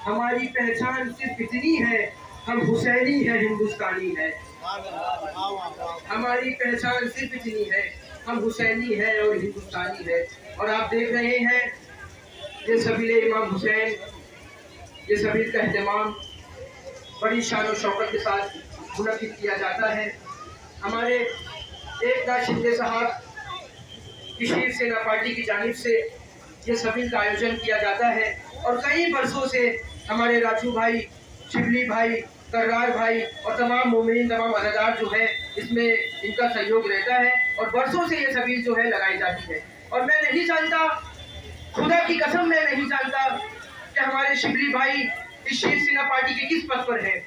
ہماری پہچان صرف اتنی ہے، ہم حسینی ہے، ہندوستانی ہے۔ ہماری پہچان صرف اتنی ہے، ہم حسینی ہے اور ہندوستانی ہے۔ اور آپ دیکھ رہے ہیں یہ سبیل امام حسین، یہ سبیل کا اہتمام بڑی شان و شوکت کے ساتھ منعقد کیا جاتا ہے۔ ہمارے ایک ناز شندے صاحب کی شیر سینا پارٹی کی جانب سے یہ سبیل کا آیوجن کیا جاتا ہے، اور کئی برسوں سے ہمارے راجو بھائی، شبلی بھائی، کرار بھائی اور تمام مومنین، تمام عزادار جو ہے اس میں ان کا سہیوگ رہتا ہے، اور برسوں سے یہ سبیل جو ہے لگائی جاتی ہے۔ اور میں نہیں جانتا، خدا کی قسم میں نہیں جانتا کہ ہمارے شبلی بھائی اس شیر سینا پارٹی کے کس پد پر ہے،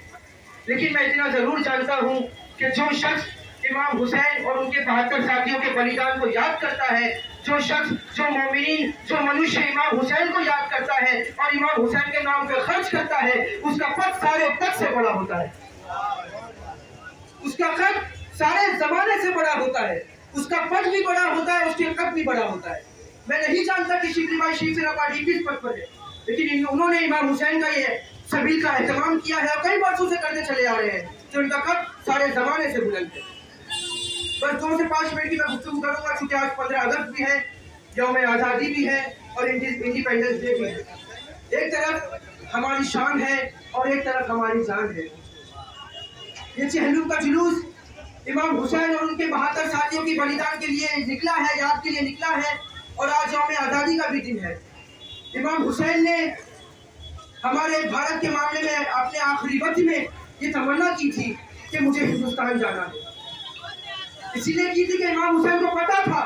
لیکن میں اتنا ضرور جانتا ہوں کہ جو شخص امام حسین اور ان کے 72 ساتھیوں کے بلیدان کو یاد کرتا ہے، جو شخص، جو مومنین، جو منوشیہ امام حسین کو یاد کرتا ہے اور امام حسین کے نام پہ خرچ کرتا ہے، اس کا قد سارے قد سے بڑا ہوتا ہے، اس کا قد سارے زمانے سے بڑا ہوتا ہے، اس کا قد بھی بڑا ہوتا ہے، اس کے قد بھی بڑا ہوتا ہے۔ میں نہیں جانتا کہ شبلی بھائی شیر سینا پارٹی کس پد پر ہے، لیکن انہوں نے امام حسین کا یہ سبیل کا اہتمام کیا ہے اور کئی برسوں سے کرتے چلے آ رہے ہیں، جو ان کا قد سارے زمانے سے بلند ہے۔ بس 2 سے 5 منٹ کی میں گفتگو کروں گا، چونکہ آج 15 اگست بھی ہے، یوم آزادی بھی ہے اور انڈیپینڈنس ڈے بھی ہے۔ ایک طرف ہماری شان ہے اور ایک طرف ہماری جان ہے۔ یہ چہلم کا جلوس امام حسین اور ان کے 72 ساتھیوں کی بلیدان کے لیے نکلا ہے، یاد کے لیے نکلا ہے، اور آج یوم آزادی کا بھی دن ہے۔ امام حسین نے ہمارے بھارت کے معاملے میں اپنے آخری وقت میں یہ تمنا کی تھی کہ مجھے ہندوستان جانا ہے۔ اسی لیے کی تھی کہ امام حسین کو پتا تھا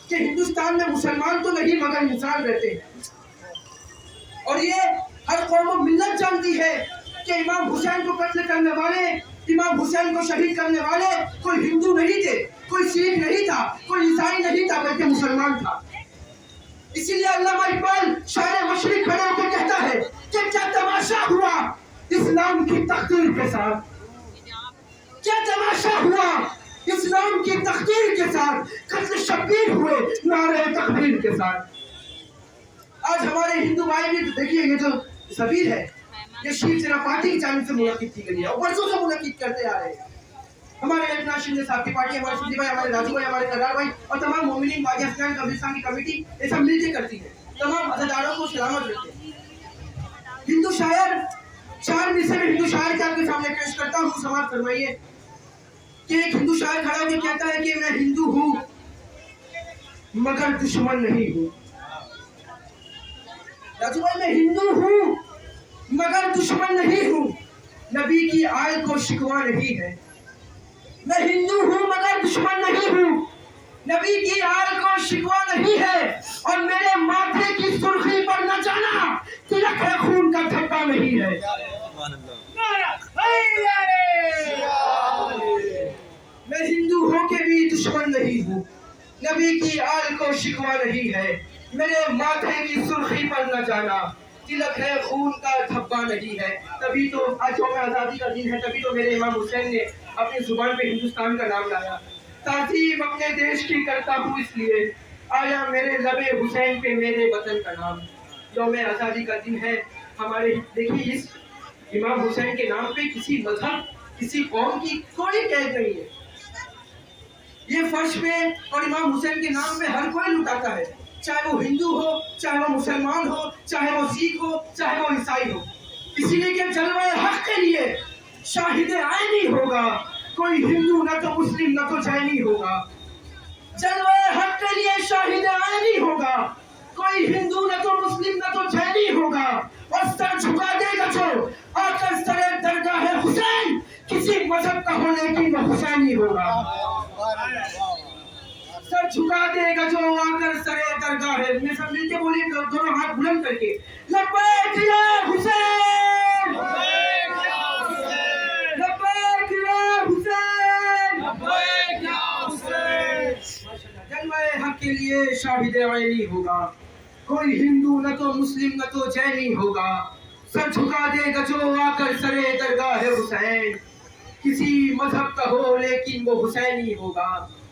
کہ ہندوستان میں مسلمان تو نہیں مگر انسان رہتے ہیں، اور یہ ہر قوم و ملت جانتی ہے کہ امام حسین کو قتل کرنے والے، امام حسین کو شہید کرنے والے کوئی ہندو نہیں تھے، کوئی سکھ نہیں تھا، کوئی عیسائی نہیں تھا، بلکہ مسلمان تھا۔ اسی لیے علامہ اقبال شاعر مشرق کھڑے ہو کے کہتا ہے کہ کیا تماشا ہوا اسلام کی تقدیر کے ساتھ، کیا تماشا ہوا اسلام کی تقدیر کے ساتھ، قتل شبیر ہوئے نعرہ تکبیر کے ساتھ۔ آج ہمارے ہندو بھائی بھی دیکھیے، یہ جو سبیل ہے یہ شیر سینا پارٹی کی جانب سے منعقد کی گئی ہے اور برسوں سے منعقد کرتے آ رہے ہیں۔ ہمارے ایک ناز شندے صاحب کی پارٹی، ہمارے شبلی بھائی، ہمارے راجو بھائی، ہمارے کرار بھائی اور تمام مومنین باغی افغان قبرستان کی کمیٹی یہ سب مل کے کرتی ہے، تمام عزاداروں کو سلامت رکھتے ہیں۔ ہندو شاعر، 4 مصرے میں ہندو شاعر کے آپ کے سامنے پیش کرتا ہوں، سماعت فرمائیے کہ ایک ہندو شاعر کھڑا ہو کے کہتا ہے کہ میں ہندو ہوں مگر دشمن نہیں ہوں۔ راجو بھائی، میں ہندو ہوں مگر دشمن نہیں ہوں، نبی کی آل کو شکوہ نہیں ہے۔ میں ہندو ہوں مگر دشمن نہیں ہوں، نبی کی آل کو شکوہ نہیں ہے، اور میرے ماتھے کی سرخی پر نہ جانا تلک ہے خون کا دھبا نہیں ہے۔ میں ہندو ہو کے بھی دشمن نہیں ہوں، نبی کی آل کو شکوہ نہیں ہے، میرے ماتھے کی سرخی پر نہ جانا تلک ہے خون کا دھبا نہیں ہے۔ تبھی تو آج یوم آزادی کا دن ہے، تبھی تو میرے امام حسین نے اپنی زبان پہ ہندوستان کا نام لایا۔ تعظیم اپنے دیش کی کرتا ہوں اس لیے آیا میرے لب حسین پہ میرے وطن کا نام۔ یوم آزادی کا دن ہے ہمارے، دیکھیے اس امام حسین کے نام پہ کسی مذہب، کسی قوم کی کوئی قید نہیں ہے۔ یہ فرش پہ اور امام حسین کے نام پہ ہر کوئی لٹاتا ہے، چاہے وہ ہندو ہو، چاہے وہ مسلمان ہو، چاہے وہ سکھ ہو، چاہے وہ عیسائی ہو۔ اسی لیے کہ جلوہ حق کے لیے شاہد عینی ہوگا، کوئی ہندو نہ تو مسلم نہ تو جینی ہوگا۔ جلوہ حق کے لیے شاہد عینی ہوگا، کوئی ہندو نہ تو مسلم نہ تو جینی ہوگا، اور سر جھکا دے گا جو آ کر سرے درگاہ حسین، کسی مذہب کا ہو لیکن وہ حسینی ہوگا۔ سر جھکا دے گا جو آ کر سرے درگاہ ہے، میں سب مل کے بولیے دونوں ہاتھ بلند کر کے، لبیک یا حسین، لبیک یا حسین، لبیک یا حسین۔ جلوہ حق کے لیے شاہد عینی ہوگا، کوئی ہندو نہ تو مسلم نہ تو جینی ہوگا، سر جھکا دے گا جو آ کر سرے درگاہ حسین، کسی مذہب کا ہو لیکن وہ حسینی ہوگا۔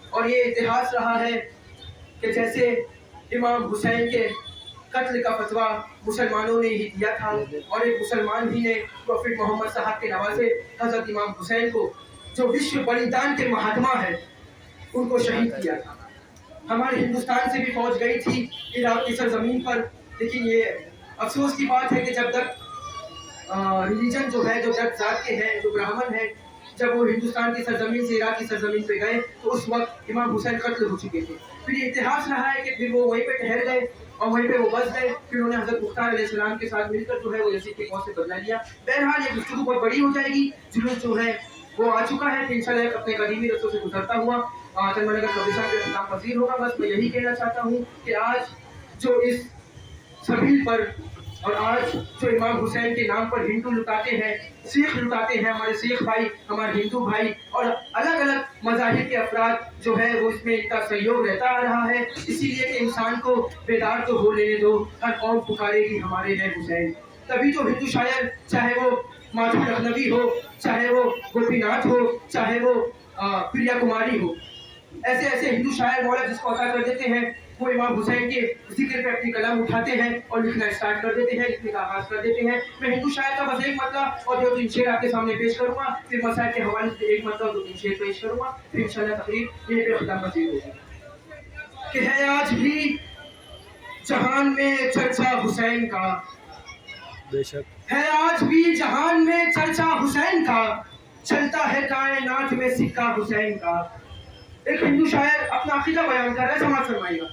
اور یہ اتہاس رہا ہے کہ جیسے امام حسین کے قتل کا فتویٰ مسلمانوں نے ہی دیا تھا، اور ایک مسلمان ہی نے پروفٹ محمد صاحب کے نواسے حضرت امام حسین کو، جو وشو بلیدان کے مہاتما ہے، ان کو شہید کیا تھا۔ ہمارے ہندوستان سے بھی فوج گئی تھی عراق کی سرزمین پر، لیکن یہ افسوس کی بات ہے کہ جب تک ریلیجن جو ہے، جو جگ ذات کے ہیں، جو برہمن ہیں، جب وہ ہندوستان کی سرزمین سے عراق کی سرزمین پہ گئے تو اس وقت امام حسین قتل ہو چکے تھے۔ پھر یہ اتہاس رہا ہے کہ پھر وہ وہیں پہ ٹھہر گئے اور وہیں پہ وہ بس گئے، پھر انہوں نے حضرت مختار علیہ السلام کے ساتھ مل کر جو ہے وہ یزید کے قوم سے بدلا لیا۔ بہرحال یہ گفتگو بہت بڑی ہو جائے گی، جلوس جو ہے وہ آ چکا ہے، انشاءاللہ اپنے قدیمی رسوں سے گزرتا ہوا چنمن نگر قبرستان کے اختتام پذیر ہوگا۔ بس میں یہی کہنا چاہتا ہوں کہ آج جو اس سبیل پر اور آج جو امام حسین کے نام پر ہندو لٹاتے ہیں، سکھ لٹاتے ہیں، ہمارے سکھ بھائی، ہمارے ہندو بھائی اور الگ الگ مذاہب کے افراد جو ہے وہ اس میں ان کا سہیوگ رہتا آ رہا ہے، اسی لیے کہ انسان کو بیدار تو ہو لینے دو، ہر قوم پکارے گی ہمارے ہیں حسین۔ تبھی تو ہندو شاعر، چاہے وہ مادھو لکھنوی ہو، چاہے وہ گوپی ناتھ ہو، چاہے وہ پریا کماری ہو، ایسے ایسے ہندو شاعر مولا جس کو عطا کر دیتے ہیں، وہ امام حسین کے ذکر پہ اپنی قلم اٹھاتے ہیں اور لکھنا اسٹارٹ کر دیتے ہیں، لکھنے کا آغاز کر دیتے ہیں۔ میں ہندو شاعر کا بس ایک مطلع اور دو تین شعر آپ کے سامنے پیش کروں گا، پھر مسائل کے حوالے سے ایک مطلع اور دو تین شعر پیش کروں گا، پھر انشاءاللہ تقریر یہیں پہ ختم پذیر ہوگی۔ کہ ہے آج بھی جہان میں چرچا حسین کا، بے شک ہے آج بھی جہان میں چرچا حسین کا، چلتا ہے کائنات میں سکہ حسین کا۔ ایک ہندو شاعر اپنا عقیدہ بیان کر رہا ہے، سماعت فرمائیے گا۔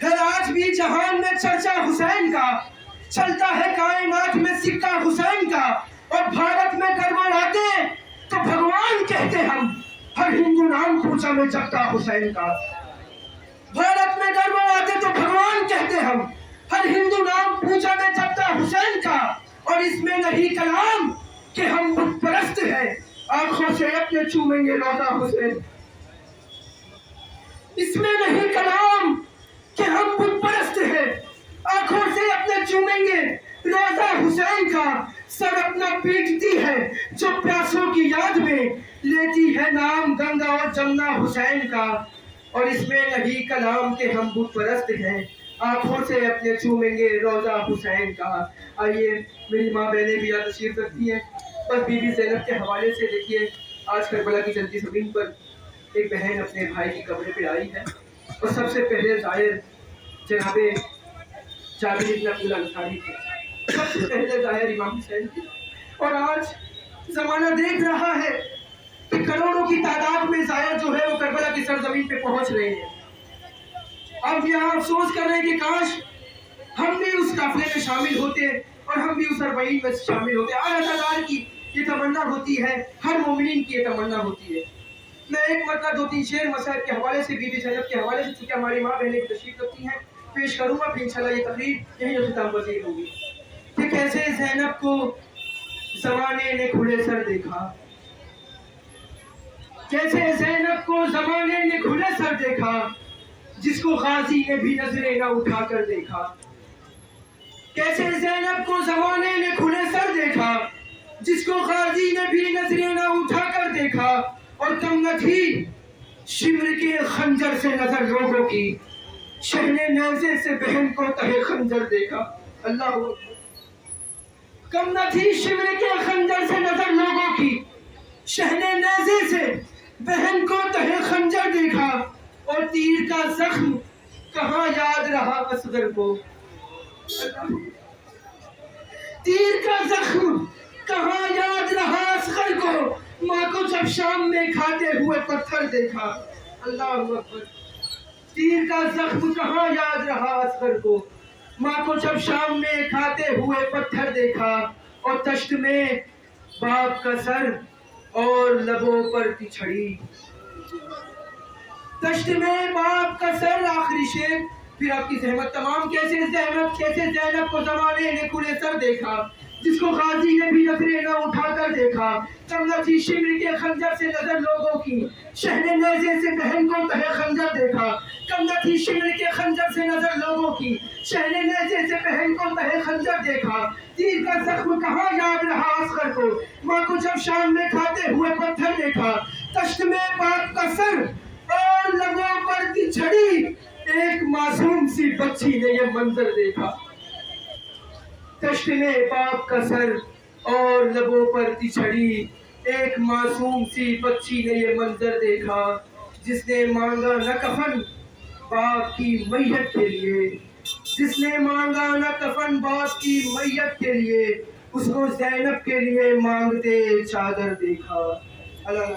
ہے آج بھی جہان میں چرچا حسین کا، چلتا ہے کائنات میں سکہ حسین کا، اور بھارت میں گڑبڑ آتے تو بھگوان کہتے ہم، ہر ہندو نام پوچھا میں جگتا حسین کا۔ بھارت میں گڑبڑ آتے تو بھگوان کہتے ہم، ہر ہندو نام پوچھا میں جگتا حسین کا، اور اس میں نہیں کلام کہ ہم بت پرست ہیں، آنکھوں سے اپنے چومیں گے روضہ حسین۔ اس میں نہیں کلام کہ ہم بت پرست ہیں، آنکھوں سے اپنے چومیں گے روضہ حسین کا۔ سر اپنا پیٹتی ہے جو پیاسوں کی یاد میں، لیتی ہے نام گنگا اور جمنا حسین کا، اور اس میں نہیں کلام کہ ہم بت پرست ہیں، آنکھوں سے اپنے چومیں گے روضہ حسین کا۔ آئیے میری ماں بہنیں بھی یہاں تشریف رکھتی ہیں، بس بی بی زینب کے حوالے سے دیکھیے آج کربلا کی جلتی زمین پر ایک بہن اپنے بھائی کی قبر پہ آئی ہے، اور سب سے پہلے ظاہر جناب جابر بن عبداللہ انصاری تھے، سب سے پہلے ظاہر امام حسین تھے، اور آج زمانہ دیکھ رہا ہے کہ کروڑوں کی تعداد میں ظاہر جو ہے وہ کربلا کی سرزمین پہ پہنچ رہے ہیں۔ اب یہاں افسوس کر رہے ہیں کہ کاش ہم بھی اس قافلے میں شامل ہوتے اور ہم بھی اس اربعین میں شامل ہوتے۔ اللہ تعالیٰ کی یہ تمنا ہوتی ہے، ہر مومنین کی یہ تمنا ہوتی ہے۔ میں ایک مرتبہ دو تین شعر مسائل کے حوالے سے، بی بی زینب کے حوالے سے، چونکہ ہماری ماں بہنیں تشریف رکھتی ہیں، پیش کروں گا، پھر انشاءاللہ یہ تقریر یہیں اختتام پذیر ہوگی۔ کہ کیسے زینب کو زمانے نے کھلے سر دیکھا، کیسے زینب کو زمانے نے کھلے سر دیکھا، جس کو غازی نے بھی نظریں نہ اٹھا کر دیکھا۔ کیسے زینب کو زمانے نے کھلے سر دیکھا، جس کو غازی نے بھی نظریں نہ اٹھا کر دیکھا، اور کم نہ تھی شمر کے خنجر سے نظر لوگوں کی، شہنے نیزے سے بہن کو تہے خنجر دیکھا۔ اللہ اکبر۔ کم نہ تھی شمر کے خنجر سے نظر لوگوں کی، شہنے نیزے سے بہن کو تہے خنجر دیکھا، اور تیر کا زخم کہاں یاد رہا اصغر کو۔ تیر کا زخم کہاں یاد رہا اصغر کو، ماں کو جب شام میں کھاتے ہوئے پتھر دیکھا۔ اللہ اکبر۔ تیر کا زخم کہاں یاد رہا اصغر کو، ماں کو جب شام میں کھاتے ہوئے پتھر دیکھا، اور تشت میں باپ کا سر اور لبوں پر کی چھڑی۔ تشت میں باپ کا سر، آخری شعر پھر آپ کی زحمت تمام۔ کیسے زینب کو زمانے نے کھلے سر دیکھا، جس کو غازی نے بھی نظریں نہ اٹھا کر دیکھا، کم نہ تھی شمر کے خنجر سے نظر لوگوں کی، شہنے نیزے سے بہن کو تہے خنجر دیکھا۔ کم نہ تھی شمر کے خنجر سے نظر لوگوں کی، شہنے نیزے سے بہن کو تہے خنجر دیکھا، تیر کا زخم کہاں یاد رہا اصغر کو، ماں کو جب شام میں کھاتے ہوئے پتھر دیکھا، تشت میں باپ کا سر اور لبوں پر کی چھڑی، ایک معصوم سی بچی نے یہ منظر دیکھا۔ چشمے پاک کا سر اور لبوں پر تچھڑی، ایک معصوم سی بچی نے یہ منظر دیکھا جس نے مانگا نہ کفن باپ کی میت کے لیے، جس نے مانگا نہ کفن باپ کی میت کے لیے، اس کو زینب کے لیے مانگتے چادر دیکھا۔ اللہ